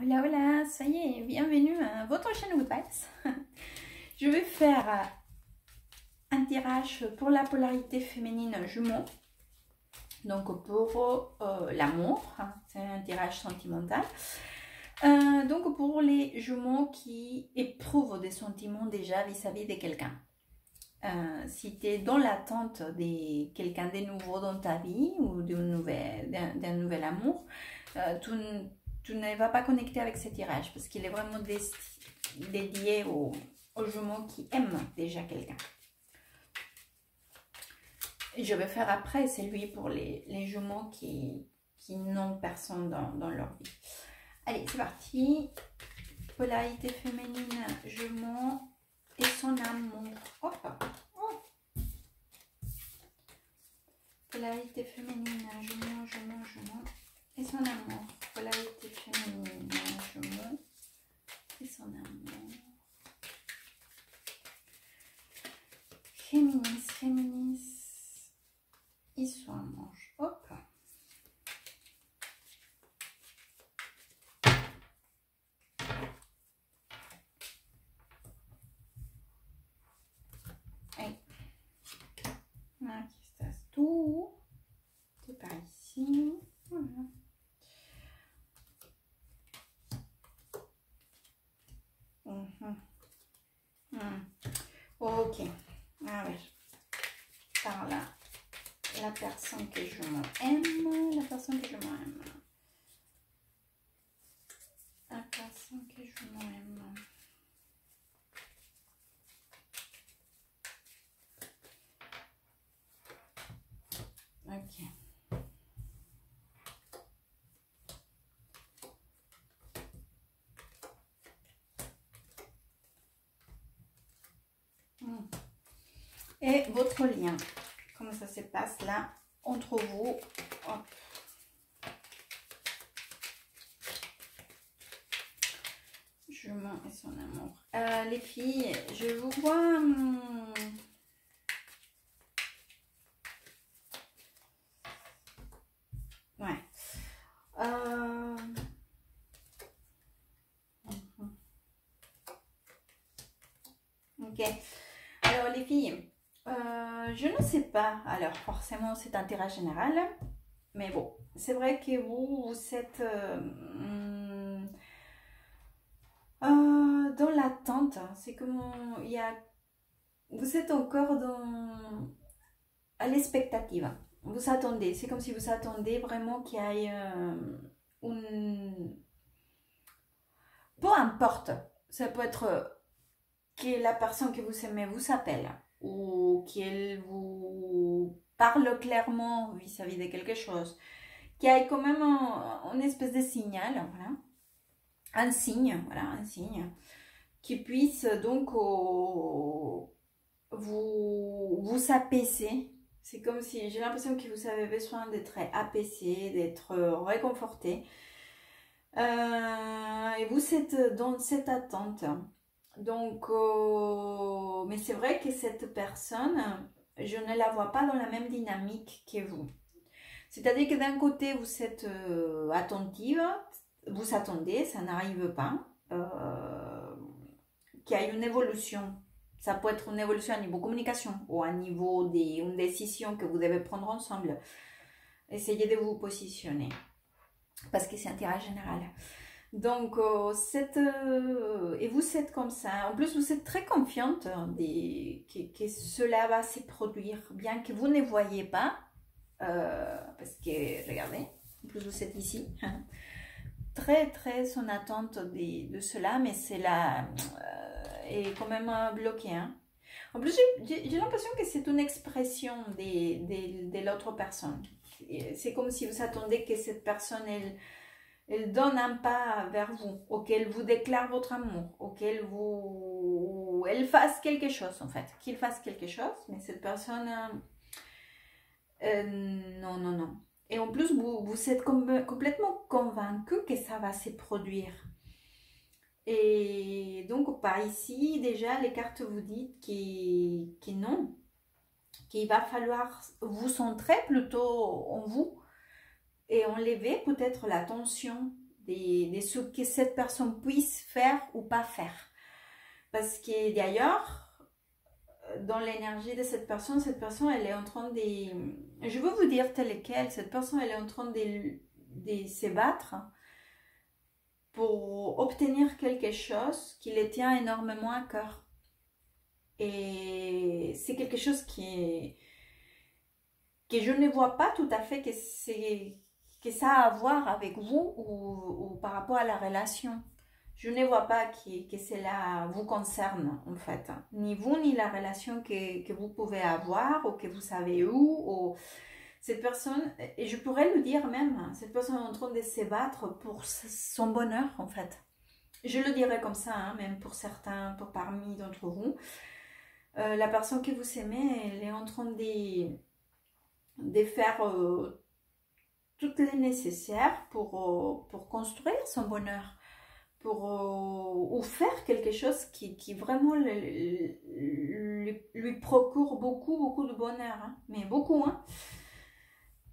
Hola, hola, ça y est, bienvenue à votre chaîne Good Vibes. Je vais faire un tirage pour la polarité féminine jumeau. Donc pour l'amour, c'est un tirage sentimental. Donc pour les jumeaux qui éprouvent des sentiments déjà vis-à-vis de quelqu'un. Si tu es dans l'attente de quelqu'un de nouveau dans ta vie ou d'un nouvel amour, tu ne vas pas connecter avec ce tirage parce qu'il est vraiment dédié aux jumeaux qui aiment déjà quelqu'un. Et je vais faire après celui pour les jumeaux qui n'ont personne dans leur vie. Allez, c'est parti. Polarité féminine, jumeaux et son amour. Hop. Oh. Polarité féminine, jumeaux et son amour. Polarité féminine, jumeaux et son amour. Féminis et son amour. Hop. Allez. Aquí estás tú. C'est par ici. Voilà. Ok. A ver. Par là. La personne que je m'aime. La personne que je m'aime. La personne que je m'aime. Ok. Et votre lien, comment ça se passe là entre vous? Hop. Jumeau et son amour. Les filles, je vous vois. Ouais. Ok. Alors les filles. Je ne sais pas, alors forcément c'est un tirage général, mais bon, c'est vrai que vous êtes dans l'attente, c'est comme vous êtes encore à l'expectative, vous attendez, c'est comme si vous attendez vraiment qu'il y ait peu importe, ça peut être que la personne que vous aimez vous appelle, ou qu'elle vous parle clairement vis-à-vis de quelque chose, qu'il y ait quand même une espèce de signal, voilà, un signe qui puisse donc vous apaiser. C'est comme si j'ai l'impression que vous avez besoin d'être apaisé, d'être réconforté, et vous êtes dans cette attente. Donc, mais c'est vrai que cette personne, je ne la vois pas dans la même dynamique que vous. C'est-à-dire que d'un côté, vous êtes attentive, vous attendez, ça n'arrive pas, qu'il y a une évolution. Ça peut être une évolution à niveau communication ou à niveau d'une décision que vous devez prendre ensemble. Essayez de vous positionner parce que c'est un tirage général. Donc, et vous êtes comme ça. En plus, vous êtes très confiante que cela va se produire, bien que vous ne voyez pas. Parce que, regardez, en plus vous êtes ici. Très en attente de cela, mais c'est là, est quand même bloqué. Hein. En plus, j'ai l'impression que c'est une expression de l'autre personne. C'est comme si vous attendez que cette personne, elle donne un pas vers vous, auquel vous déclare votre amour, auquel elle fasse quelque chose en fait, qu'il fasse quelque chose, mais cette personne, non. Et en plus, vous êtes complètement convaincu que ça va se produire. Et donc par ici, déjà, les cartes vous disent que non, qu'il va falloir vous centrer plutôt en vous, et enlever peut-être la tension de ce que cette personne puisse faire ou pas faire. Parce que d'ailleurs, dans l'énergie de cette personne, elle est en train de... Je veux vous dire tel quel, cette personne, elle est en train de se battre pour obtenir quelque chose qui les tient énormément à cœur. Et c'est quelque chose que je ne vois pas tout à fait que ça a à voir avec vous ou par rapport à la relation. Je ne vois pas que cela vous concerne en fait. Ni vous, ni la relation que vous pouvez avoir ou que vous savez où. Cette personne, et je pourrais le dire même, cette personne est en train de se battre pour son bonheur en fait. Je le dirais comme ça, hein, même pour certains, pour parmi d'entre vous. La personne que vous aimez, elle est en train de faire tout le nécessaire pour construire son bonheur, ou faire quelque chose qui vraiment lui procure beaucoup de bonheur, hein, mais beaucoup. Hein.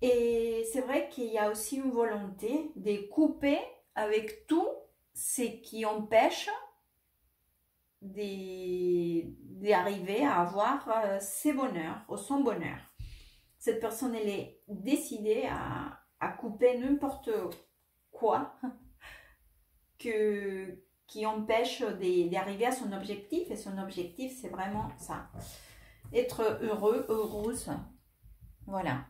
Et c'est vrai qu'il y a aussi une volonté de couper avec tout ce qui empêche d'arriver à avoir ses bonheurs ou son bonheur. Cette personne, elle est décidée à couper n'importe quoi qui empêche d'arriver à son objectif. Et son objectif, c'est vraiment ça. Être heureux, heureuse. Voilà.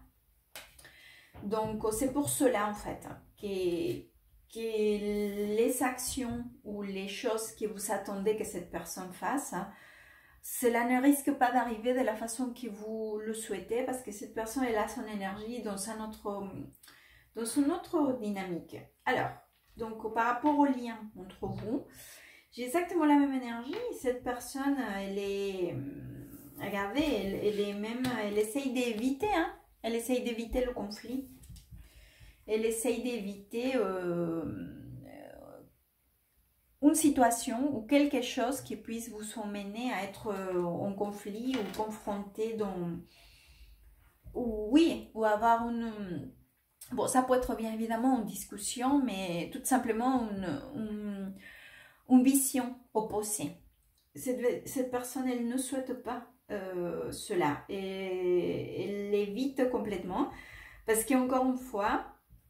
Donc, c'est pour cela, en fait, que les actions ou les choses que vous attendez que cette personne fasse, cela ne risque pas d'arriver de la façon que vous le souhaitez, parce que cette personne, elle a son énergie dans une autre dynamique. Alors, donc par rapport au lien entre vous, j'ai exactement la même énergie. Cette personne, elle est, regardez, elle essaye d'éviter, hein, elle essaye d'éviter le conflit. Elle essaye d'éviter une situation ou quelque chose qui puisse vous emmener à être en conflit ou confronté ou avoir une... Bon, ça peut être bien évidemment une discussion, mais tout simplement une vision opposée. Cette personne, elle ne souhaite pas cela. Et elle l'évite complètement. Parce qu'encore une fois,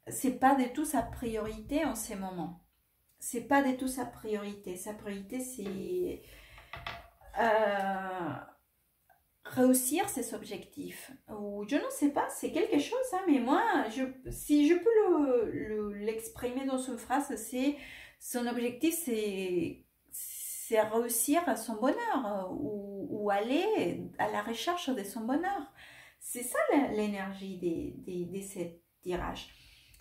c'est pas du tout sa priorité en ces moments. C'est pas du tout sa priorité. Sa priorité, c'est réussir ses objectifs. Ou je ne sais pas, c'est quelque chose, hein, mais moi, si je peux l'exprimer dans une phrase, c'est son objectif, c'est réussir son bonheur ou aller à la recherche de son bonheur. C'est ça l'énergie de ce tirage.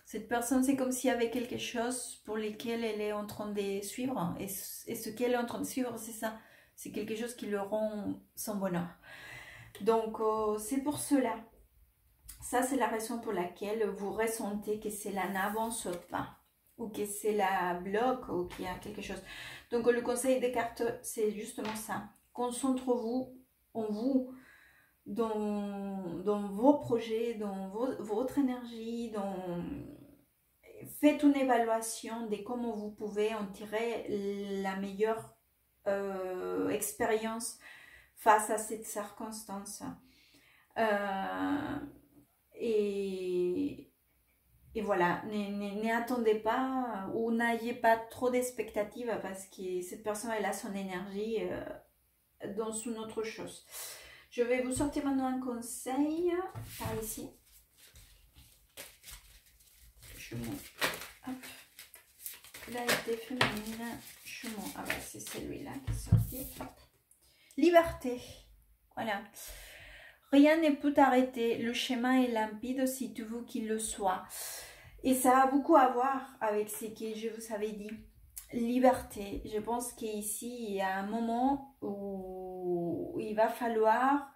Cette personne, c'est comme s'il y avait quelque chose pour lequel elle est en train de suivre. Et ce qu'elle est en train de suivre, c'est ça. C'est quelque chose qui lui rend son bonheur. Donc, c'est pour cela. Ça, c'est la raison pour laquelle vous ressentez que cela n'avance pas. Ou que cela bloque, ou qu'il y a quelque chose. Donc, le conseil des cartes, c'est justement ça. Concentrez-vous en vous, dans vos projets, dans votre énergie, faites une évaluation de comment vous pouvez en tirer la meilleure expérience face à cette circonstance. Et voilà, n'attendez pas ou n'ayez pas trop d'expectatives parce que cette personne, elle a son énergie dans une autre chose. Je vais vous sortir maintenant un conseil par ici. Je monte. Hop. Polarité féminine. Je monte. Ah bah c'est celui-là qui est sorti. Hop. Liberté. Voilà. Rien ne peut arrêter. Le chemin est limpide si tu veux qu'il le soit. Et ça a beaucoup à voir avec ce que je vous avais dit. Liberté. Je pense qu'ici, il y a un moment où il va falloir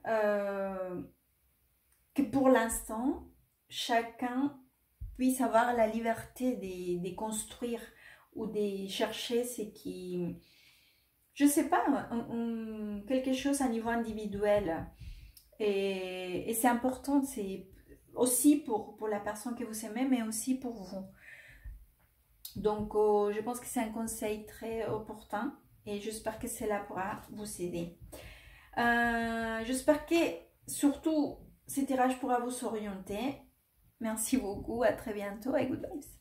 que pour l'instant, chacun puisse avoir la liberté de construire ou de chercher ce qui... Je sais pas, quelque chose à niveau individuel. Et c'est important, c'est aussi pour la personne que vous aimez, mais aussi pour vous. Donc, je pense que c'est un conseil très opportun et j'espère que cela pourra vous aider. J'espère que surtout, ce tirage pourra vous orienter. Merci beaucoup, à très bientôt et good vibes.